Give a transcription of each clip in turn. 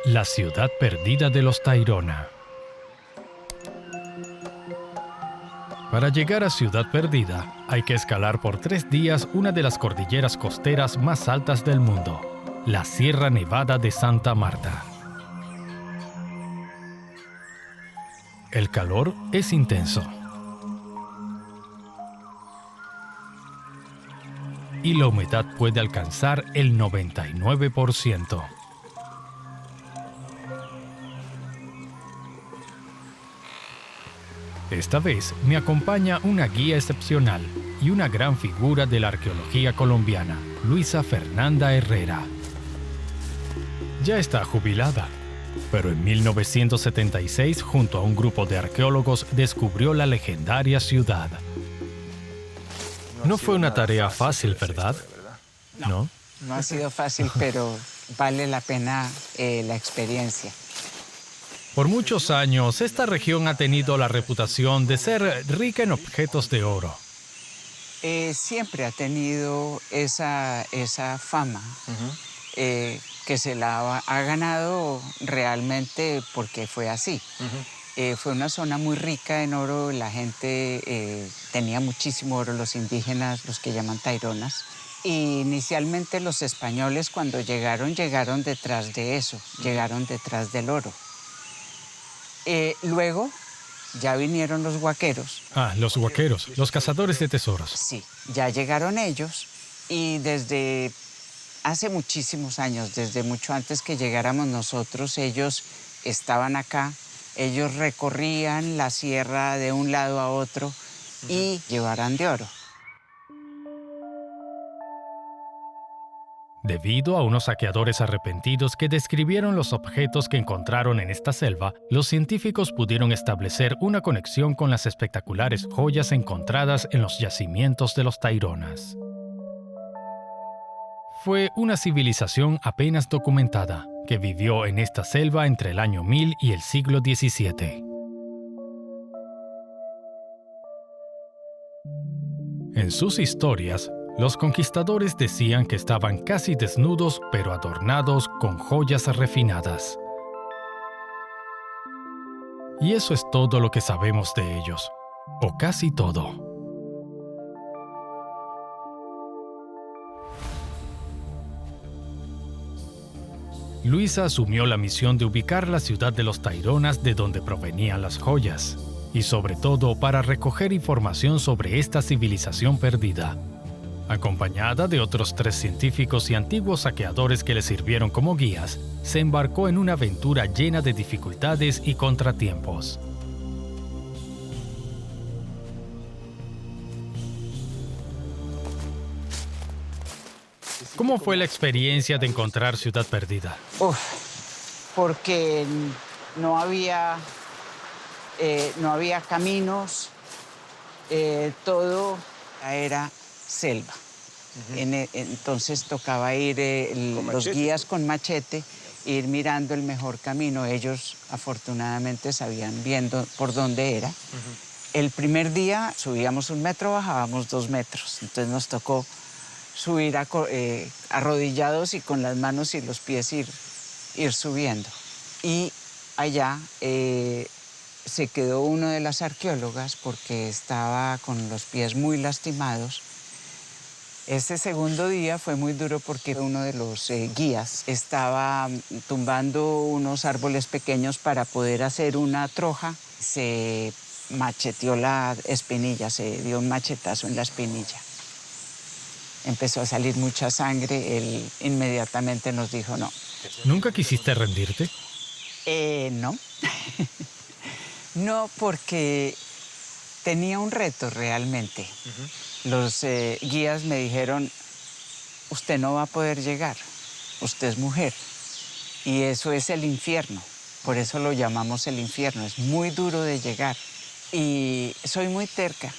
La ciudad perdida de los Tairona. Para llegar a Ciudad Perdida, hay que escalar por 3 días una de las cordilleras costeras más altas del mundo, la Sierra Nevada de Santa Marta. El calor es intenso. Y la humedad puede alcanzar el 99%. Esta vez me acompaña una guía excepcional y una gran figura de la arqueología colombiana, Luisa Fernanda Herrera. Ya está jubilada, pero en 1976, junto a un grupo de arqueólogos, descubrió la legendaria ciudad. No fue una tarea fácil, ¿verdad? ¿No? No ha sido fácil, pero vale la pena la experiencia. Por muchos años, esta región ha tenido la reputación de ser rica en objetos de oro. Siempre ha tenido esa fama que se la ha ganado realmente porque fue así. Fue una zona muy rica en oro, la gente tenía muchísimo oro, los indígenas, los que llaman taironas. Y inicialmente los españoles cuando llegaron detrás de eso, llegaron detrás del oro. Luego ya vinieron los huaqueros. Ah, los huaqueros, los cazadores de tesoros. Sí, ya llegaron ellos y desde hace muchísimos años, desde mucho antes que llegáramos nosotros, ellos estaban acá, ellos recorrían la sierra de un lado a otro y llevaran de oro. Debido a unos saqueadores arrepentidos que describieron los objetos que encontraron en esta selva, los científicos pudieron establecer una conexión con las espectaculares joyas encontradas en los yacimientos de los Taironas. Fue una civilización apenas documentada, que vivió en esta selva entre el año 1000 y el siglo XVII. En sus historias, los conquistadores decían que estaban casi desnudos pero adornados con joyas refinadas. Y eso es todo lo que sabemos de ellos, o casi todo. Luisa asumió la misión de ubicar la ciudad de los Taironas de donde provenían las joyas, y sobre todo para recoger información sobre esta civilización perdida. Acompañada de otros 3 científicos y antiguos saqueadores que le sirvieron como guías, se embarcó en una aventura llena de dificultades y contratiempos. ¿Cómo fue la experiencia de encontrar Ciudad Perdida? Porque no había caminos, todo era selva. Entonces tocaba ir los guías con machete, ir mirando el mejor camino. Ellos afortunadamente sabían viendo por dónde era. El primer día subíamos 1 metro, bajábamos 2 metros. Entonces nos tocó subir arrodillados y con las manos y los pies ir subiendo. Y allá se quedó uno de las arqueólogas porque estaba con los pies muy lastimados. Ese segundo día fue muy duro porque uno de los guías estaba tumbando unos árboles pequeños para poder hacer una troja. Se macheteó la espinilla, se dio un machetazo en la espinilla. Empezó a salir mucha sangre, él inmediatamente nos dijo no. ¿Nunca quisiste rendirte? No. No, porque tenía un reto realmente. Los guías me dijeron, usted no va a poder llegar, usted es mujer. Y eso es el infierno, por eso lo llamamos el infierno, es muy duro de llegar. Y soy muy terca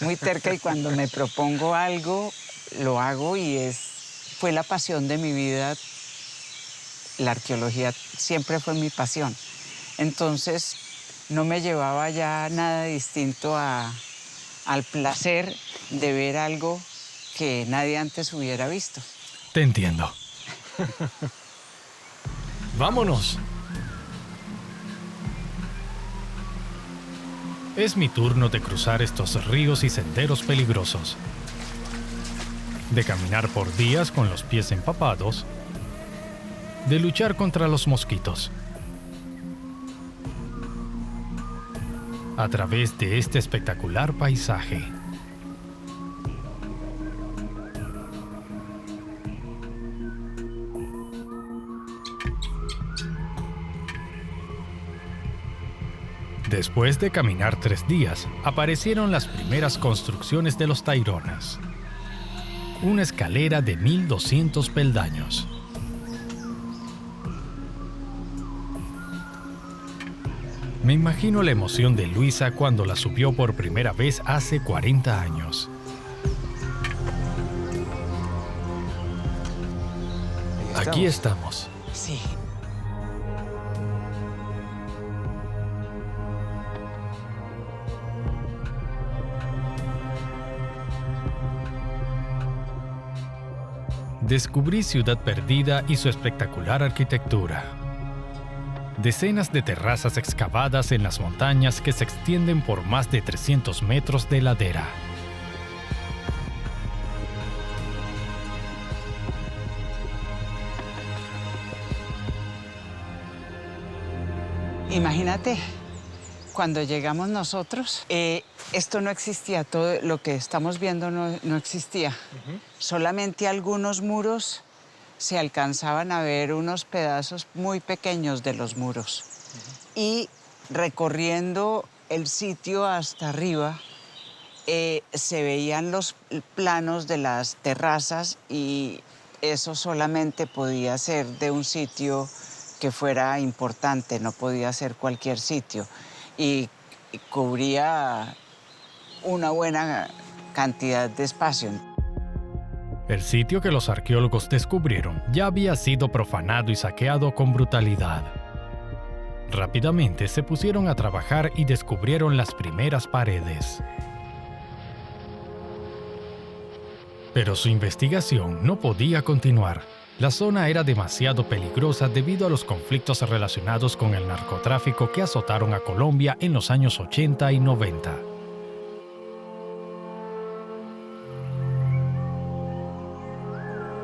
y cuando me propongo algo, lo hago y fue la pasión de mi vida. La arqueología siempre fue mi pasión. Entonces, no me llevaba ya nada distinto al placer de ver algo que nadie antes hubiera visto. Te entiendo. ¡Vámonos! Es mi turno de cruzar estos ríos y senderos peligrosos, de caminar por días con los pies empapados, de luchar contra los mosquitos. A través de este espectacular paisaje. Después de caminar 3 días, aparecieron las primeras construcciones de los Taironas. Una escalera de 1200 peldaños. Me imagino la emoción de Luisa cuando la subió por primera vez hace 40 años. Aquí estamos. Sí. Descubrí Ciudad Perdida y su espectacular arquitectura. Decenas de terrazas excavadas en las montañas que se extienden por más de 300 metros de ladera. Imagínate, cuando llegamos nosotros, esto no existía, todo lo que estamos viendo no existía. Solamente algunos muros se alcanzaban a ver unos pedazos muy pequeños de los muros. Y recorriendo el sitio hasta arriba, se veían los planos de las terrazas y eso solamente podía ser de un sitio que fuera importante, no podía ser cualquier sitio. Y cubría una buena cantidad de espacio. El sitio que los arqueólogos descubrieron ya había sido profanado y saqueado con brutalidad. Rápidamente se pusieron a trabajar y descubrieron las primeras paredes. Pero su investigación no podía continuar. La zona era demasiado peligrosa debido a los conflictos relacionados con el narcotráfico que azotaron a Colombia en los años 80 y 90.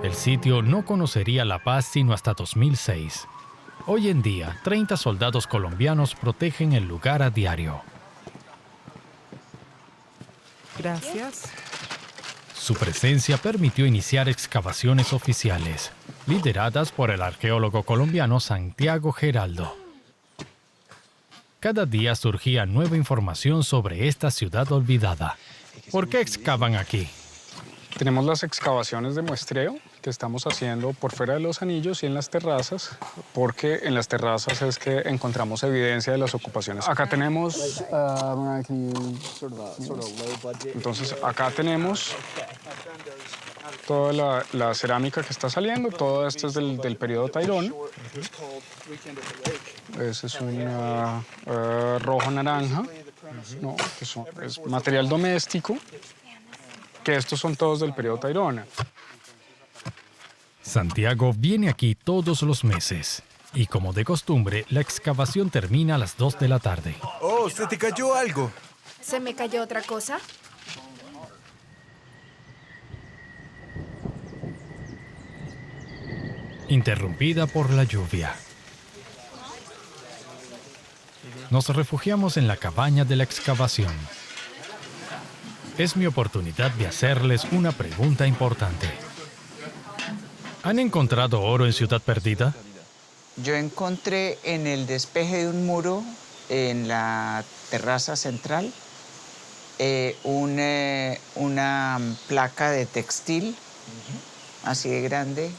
El sitio no conocería la paz sino hasta 2006. Hoy en día, 30 soldados colombianos protegen el lugar a diario. Gracias. Su presencia permitió iniciar excavaciones oficiales, lideradas por el arqueólogo colombiano Santiago Geraldo. Cada día surgía nueva información sobre esta ciudad olvidada. ¿Por qué excavan aquí? Tenemos las excavaciones de muestreo que estamos haciendo por fuera de los anillos y en las terrazas, porque en las terrazas es que encontramos evidencia de las ocupaciones. Acá tenemos... Entonces, acá tenemos toda la cerámica que está saliendo. Todo esto es del periodo Tairón. Ese es un rojo-naranja, ¿no? Es material doméstico, que estos son todos del periodo Tairona. Santiago viene aquí todos los meses. Y como de costumbre, la excavación termina a las 2 de la tarde. Oh, ¿se te cayó algo? ¿Se me cayó otra cosa? Interrumpida por la lluvia. Nos refugiamos en la cabaña de la excavación. Es mi oportunidad de hacerles una pregunta importante. ¿Han encontrado oro en Ciudad Perdida? Yo encontré en el despeje de un muro, en la terraza central, una placa de textil, así de grande,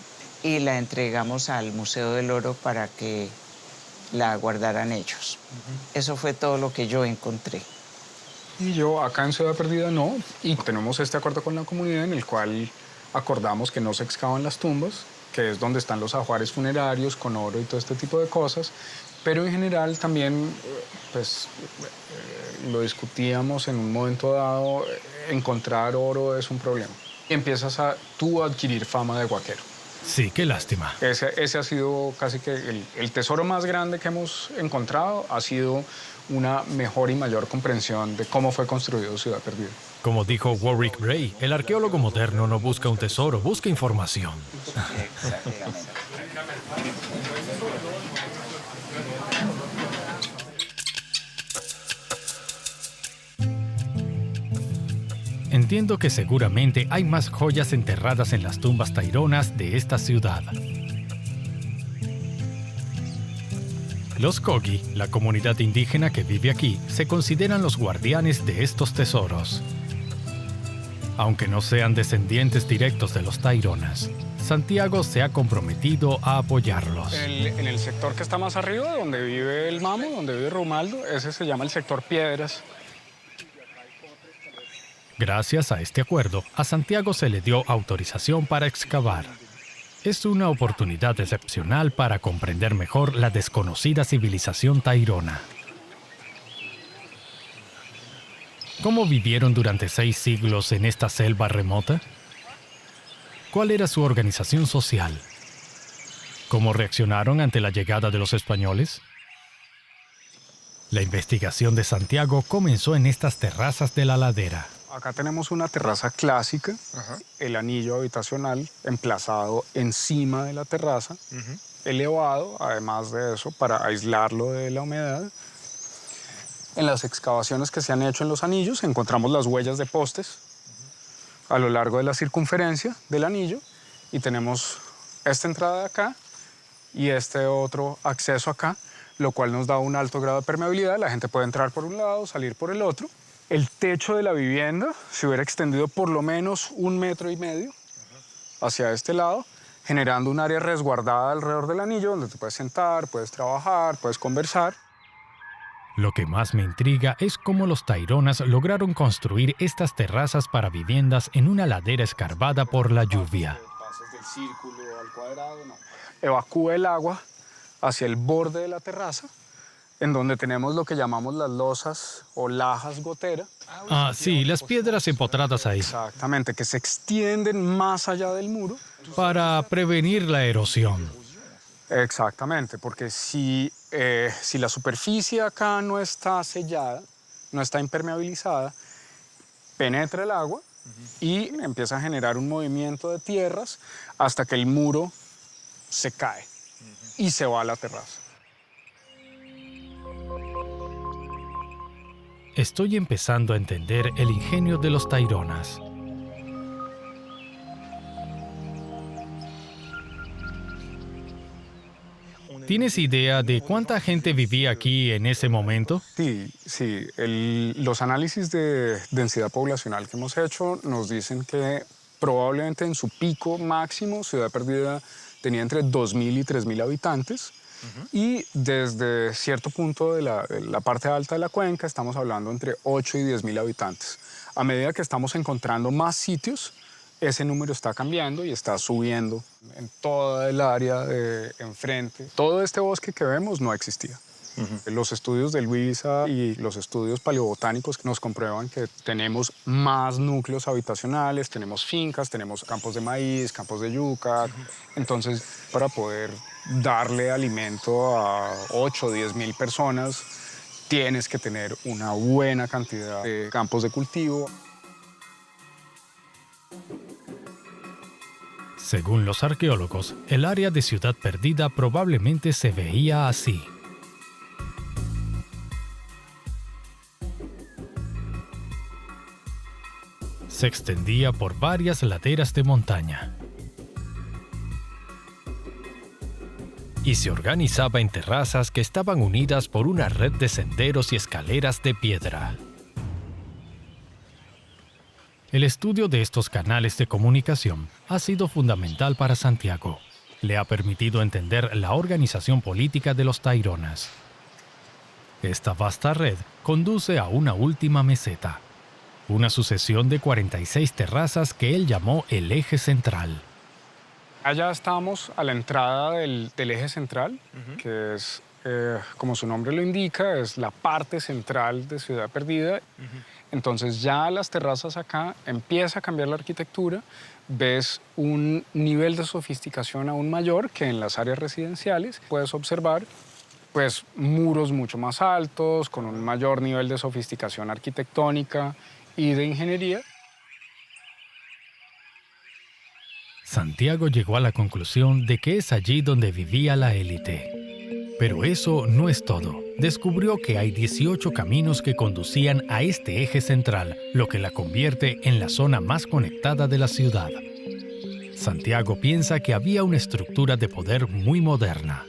y la entregamos al Museo del Oro para que la guardaran ellos. Eso fue todo lo que yo encontré. Y yo acá en Ciudad Perdida no, y tenemos este acuerdo con la comunidad en el cual acordamos que no se excavan las tumbas, que es donde están los ajuares funerarios con oro y todo este tipo de cosas, pero en general también, pues, lo discutíamos en un momento dado, encontrar oro es un problema. Y empiezas tú a adquirir fama de guaquero. Sí, qué lástima. Ese ha sido casi que el tesoro más grande que hemos encontrado, ha sido una mejor y mayor comprensión de cómo fue construido Ciudad Perdida. Como dijo Warwick Bray, el arqueólogo moderno no busca un tesoro, busca información. Entiendo que seguramente hay más joyas enterradas en las tumbas taironas de esta ciudad. Los Kogi, la comunidad indígena que vive aquí, se consideran los guardianes de estos tesoros. Aunque no sean descendientes directos de los taironas, Santiago se ha comprometido a apoyarlos. En el sector que está más arriba, donde vive el Mamo, donde vive Romualdo, ese se llama el sector Piedras. Gracias a este acuerdo, a Santiago se le dio autorización para excavar. Es una oportunidad excepcional para comprender mejor la desconocida civilización tairona. ¿Cómo vivieron durante 6 siglos en esta selva remota? ¿Cuál era su organización social? ¿Cómo reaccionaron ante la llegada de los españoles? La investigación de Santiago comenzó en estas terrazas de la ladera. Acá tenemos una terraza clásica, el anillo habitacional emplazado encima de la terraza, elevado, además de eso, para aislarlo de la humedad. En las excavaciones que se han hecho en los anillos encontramos las huellas de postes a lo largo de la circunferencia del anillo y tenemos esta entrada de acá y este otro acceso acá, lo cual nos da un alto grado de permeabilidad. La gente puede entrar por un lado, salir por el otro. El techo de la vivienda se hubiera extendido por lo menos 1,5 metros hacia este lado, generando un área resguardada alrededor del anillo donde te puedes sentar, puedes trabajar, puedes conversar. Lo que más me intriga es cómo los taironas lograron construir estas terrazas para viviendas en una ladera escarbada por la lluvia. Pasas del círculo al cuadrado, no. Evacúa el agua hacia el borde de la terraza, en donde tenemos lo que llamamos las losas o lajas gotera. Ah, sí, las piedras empotradas ahí. Exactamente, que se extienden más allá del muro. Para prevenir la erosión. Exactamente, porque si la superficie acá no está sellada, no está impermeabilizada, penetra el agua y empieza a generar un movimiento de tierras hasta que el muro se cae y se va a la terraza. Estoy empezando a entender el ingenio de los taironas. ¿Tienes idea de cuánta gente vivía aquí en ese momento? Sí. Los análisis de densidad poblacional que hemos hecho nos dicen que probablemente en su pico máximo Ciudad Perdida tenía entre 2.000 y 3.000 habitantes. Y desde cierto punto de la parte alta de la cuenca estamos hablando entre 8 y 10.000 habitantes. A medida que estamos encontrando más sitios, ese número está cambiando y está subiendo en toda el área de enfrente. Todo este bosque que vemos no existía. Los estudios de Luisa y los estudios paleobotánicos nos comprueban que tenemos más núcleos habitacionales, tenemos fincas, tenemos campos de maíz, campos de yuca. Entonces, para poder darle alimento a 8 o 10.000 personas, tienes que tener una buena cantidad de campos de cultivo. Según los arqueólogos, el área de Ciudad Perdida probablemente se veía así. Se extendía por varias laderas de montaña y se organizaba en terrazas que estaban unidas por una red de senderos y escaleras de piedra. El estudio de estos canales de comunicación ha sido fundamental para Santiago. Le ha permitido entender la organización política de los taironas. Esta vasta red conduce a una última meseta, una sucesión de 46 terrazas que él llamó el eje central. Allá estamos a la entrada del eje central, que es como su nombre lo indica, es la parte central de Ciudad Perdida. Entonces ya las terrazas acá empieza a cambiar la arquitectura, ves un nivel de sofisticación aún mayor que en las áreas residenciales. Puedes observar pues, muros mucho más altos, con un mayor nivel de sofisticación arquitectónica y de ingeniería. Santiago llegó a la conclusión de que es allí donde vivía la élite. Pero eso no es todo. Descubrió que hay 18 caminos que conducían a este eje central, lo que la convierte en la zona más conectada de la ciudad. Santiago piensa que había una estructura de poder muy moderna.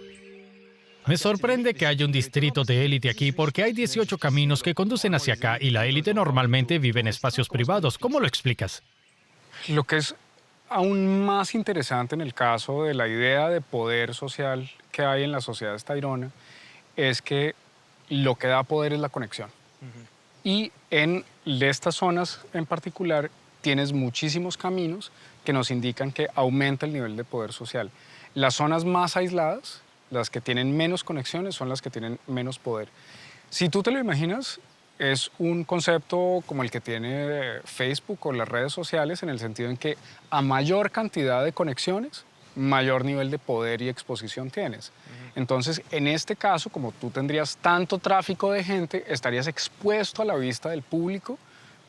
Me sorprende que haya un distrito de élite aquí porque hay 18 caminos que conducen hacia acá y la élite normalmente vive en espacios privados. ¿Cómo lo explicas? Lo que es aún más interesante en el caso de la idea de poder social que hay en la sociedad tairona es que lo que da poder es la conexión. Y en estas zonas en particular tienes muchísimos caminos que nos indican que aumenta el nivel de poder social. Las zonas más aisladas, las que tienen menos conexiones, son las que tienen menos poder. Si tú te lo imaginas, es un concepto como el que tiene Facebook o las redes sociales, en el sentido en que a mayor cantidad de conexiones, mayor nivel de poder y exposición tienes. Entonces, en este caso, como tú tendrías tanto tráfico de gente, estarías expuesto a la vista del público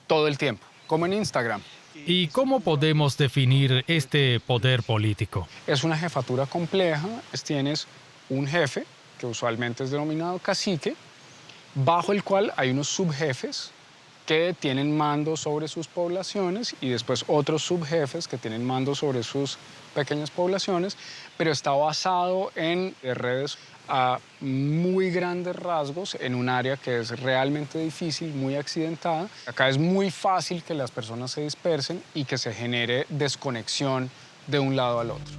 todo el tiempo, como en Instagram. ¿Y cómo podemos definir este poder político? Es una jefatura compleja, tienes un jefe, que usualmente es denominado cacique, bajo el cual hay unos subjefes que tienen mando sobre sus poblaciones y después otros subjefes que tienen mando sobre sus pequeñas poblaciones, pero está basado en redes a muy grandes rasgos en un área que es realmente difícil, muy accidentada. Acá es muy fácil que las personas se dispersen y que se genere desconexión de un lado al otro.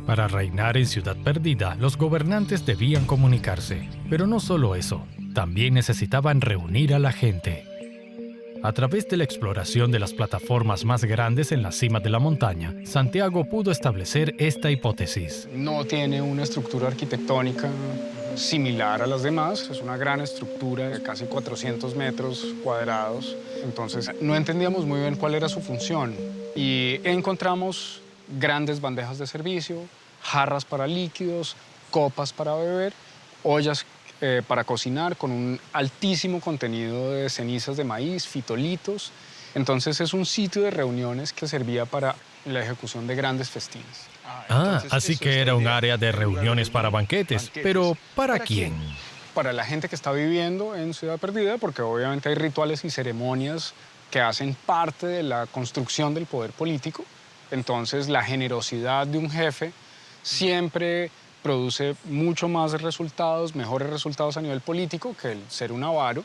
Para reinar en Ciudad Perdida, los gobernantes debían comunicarse, pero no solo eso, también necesitaban reunir a la gente. A través de la exploración de las plataformas más grandes en la cima de la montaña, Santiago pudo establecer esta hipótesis. No tiene una estructura arquitectónica similar a las demás, es una gran estructura de casi 400 metros cuadrados, entonces no entendíamos muy bien cuál era su función y encontramos grandes bandejas de servicio, jarras para líquidos, copas para beber, ollas para cocinar con un altísimo contenido de cenizas de maíz, fitolitos. Entonces es un sitio de reuniones que servía para la ejecución de grandes festines. Así que era un área de reuniones para banquetes. ¿Pero para quién? Para la gente que está viviendo en Ciudad Perdida, porque obviamente hay rituales y ceremonias que hacen parte de la construcción del poder político. Entonces la generosidad de un jefe siempre produce mucho más resultados, mejores resultados a nivel político que el ser un avaro.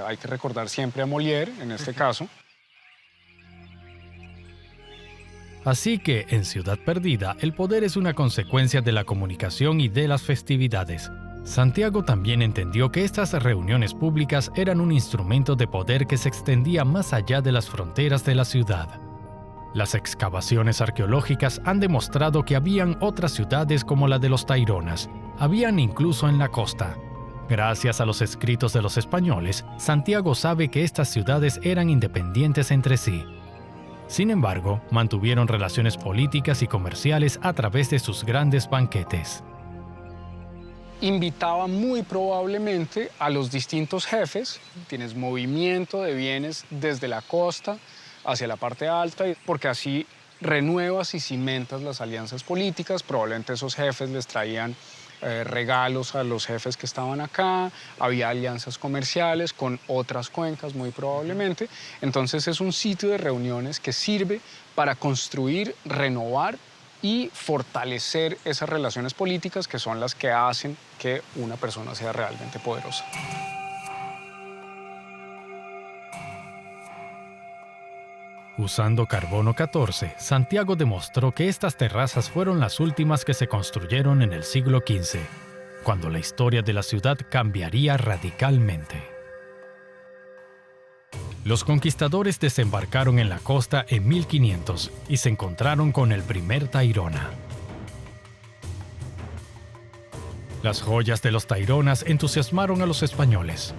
Hay que recordar siempre a Molière, en este caso. Así que, en Ciudad Perdida, el poder es una consecuencia de la comunicación y de las festividades. Santiago también entendió que estas reuniones públicas eran un instrumento de poder que se extendía más allá de las fronteras de la ciudad. Las excavaciones arqueológicas han demostrado que habían otras ciudades como la de los Taironas. Habían incluso en la costa. Gracias a los escritos de los españoles, Santiago sabe que estas ciudades eran independientes entre sí. Sin embargo, mantuvieron relaciones políticas y comerciales a través de sus grandes banquetes. Invitaba muy probablemente a los distintos jefes. Tienes movimiento de bienes desde la costa hacia la parte alta, porque así renuevas y cimentas las alianzas políticas. Probablemente esos jefes les traían regalos a los jefes que estaban acá, había alianzas comerciales con otras cuencas muy probablemente. Entonces es un sitio de reuniones que sirve para construir, renovar y fortalecer esas relaciones políticas que son las que hacen que una persona sea realmente poderosa. Usando carbono 14, Santiago demostró que estas terrazas fueron las últimas que se construyeron en el siglo XV, cuando la historia de la ciudad cambiaría radicalmente. Los conquistadores desembarcaron en la costa en 1500 y se encontraron con el primer Tairona. Las joyas de los Taironas entusiasmaron a los españoles.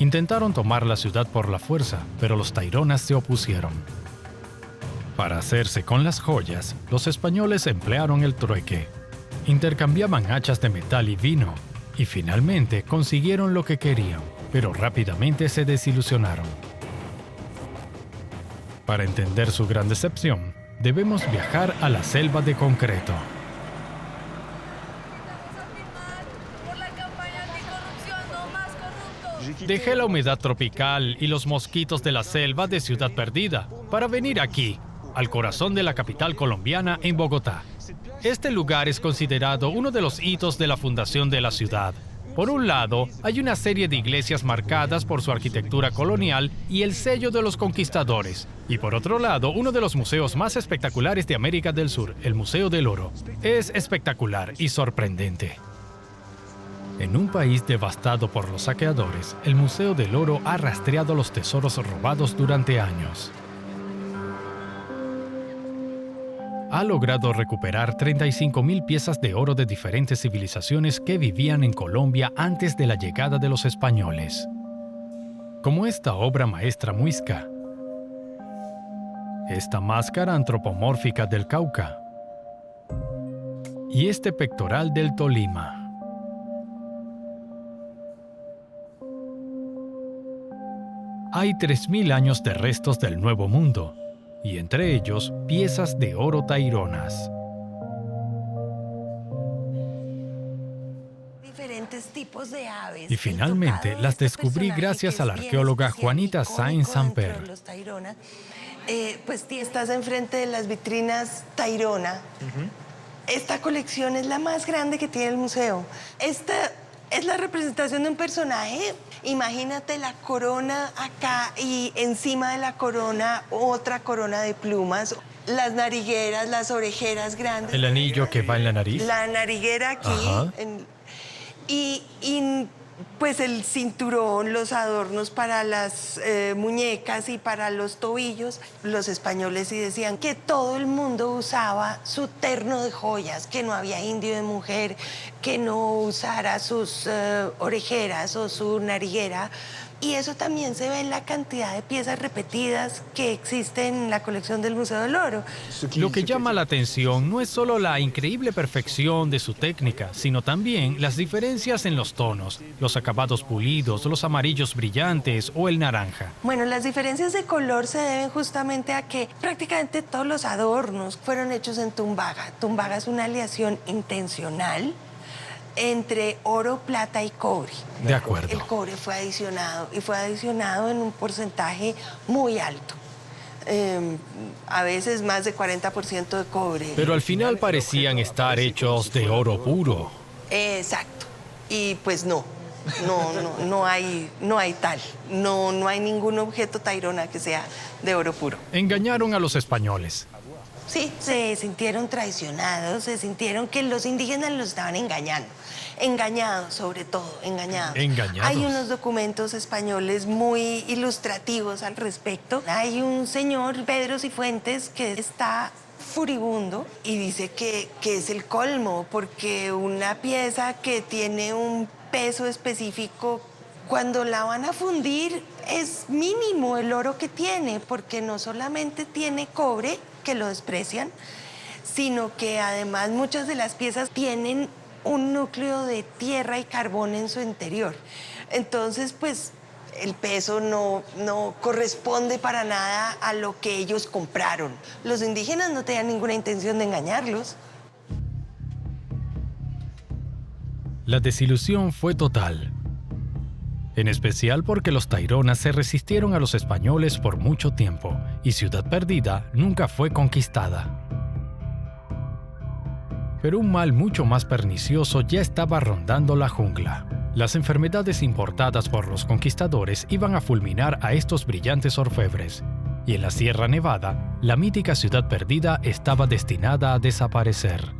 Intentaron tomar la ciudad por la fuerza, pero los Taironas se opusieron. Para hacerse con las joyas, los españoles emplearon el trueque. Intercambiaban hachas de metal y vino, y finalmente consiguieron lo que querían, pero rápidamente se desilusionaron. Para entender su gran decepción, debemos viajar a la selva de concreto. Dejé la humedad tropical y los mosquitos de la selva de Ciudad Perdida para venir aquí, al corazón de la capital colombiana, en Bogotá. Este lugar es considerado uno de los hitos de la fundación de la ciudad. Por un lado, hay una serie de iglesias marcadas por su arquitectura colonial y el sello de los conquistadores. Y por otro lado, uno de los museos más espectaculares de América del Sur, el Museo del Oro. Es espectacular y sorprendente. En un país devastado por los saqueadores, el Museo del Oro ha rastreado los tesoros robados durante años. Ha logrado recuperar 35.000 piezas de oro de diferentes civilizaciones que vivían en Colombia antes de la llegada de los españoles. Como esta obra maestra muisca, esta máscara antropomórfica del Cauca y este pectoral del Tolima. Hay 3.000 años de restos del Nuevo Mundo, y entre ellos piezas de oro taironas. Diferentes tipos de aves. Y finalmente las descubrí gracias a la arqueóloga Juanita Sáenz Samper. Pues estás enfrente de las vitrinas Tairona. Esta colección es la más grande que tiene el museo. Esta es la representación de un personaje. Imagínate la corona acá y encima de la corona otra corona de plumas. Las narigueras, las orejeras grandes. ¿El anillo que va en la nariz? La nariguera aquí. Y pues el cinturón, los adornos para las muñecas y para los tobillos. Los españoles sí decían que todo el mundo usaba su terno de joyas, que no había indio de mujer que no usara sus orejeras o su nariguera. Y eso también se ve en la cantidad de piezas repetidas que existen en la colección del Museo del Oro. Lo que llama la atención no es solo la increíble perfección de su técnica, sino también las diferencias en los tonos, los acabados pulidos, los amarillos brillantes o el naranja. Bueno, las diferencias de color se deben justamente a que prácticamente todos los adornos fueron hechos en tumbaga. Tumbaga es una aleación intencional entre oro, plata y cobre. De acuerdo. El cobre fue adicionado y fue adicionado en un porcentaje muy alto. A veces más de 40% de cobre. Pero al final parecían estar hechos de oro puro. Exacto. Y pues no hay tal. No hay ningún objeto tairona que sea de oro puro. Engañaron a los españoles. Sí, se sintieron traicionados, se sintieron que los indígenas los estaban engañando. Engañados, sobre todo, engañados. ¿Engañados? Hay unos documentos españoles muy ilustrativos al respecto. Hay un señor, Pedro Cifuentes, que está furibundo y dice que es el colmo, porque una pieza que tiene un peso específico, cuando la van a fundir, es mínimo el oro que tiene, porque no solamente tiene cobre, que lo desprecian, sino que además muchas de las piezas tienen un núcleo de tierra y carbón en su interior. Entonces, pues, el peso no corresponde para nada a lo que ellos compraron. Los indígenas no tenían ninguna intención de engañarlos. La desilusión fue total. En especial porque los taironas se resistieron a los españoles por mucho tiempo y Ciudad Perdida nunca fue conquistada. Pero un mal mucho más pernicioso ya estaba rondando la jungla. Las enfermedades importadas por los conquistadores iban a fulminar a estos brillantes orfebres, y en la Sierra Nevada, la mítica Ciudad Perdida estaba destinada a desaparecer.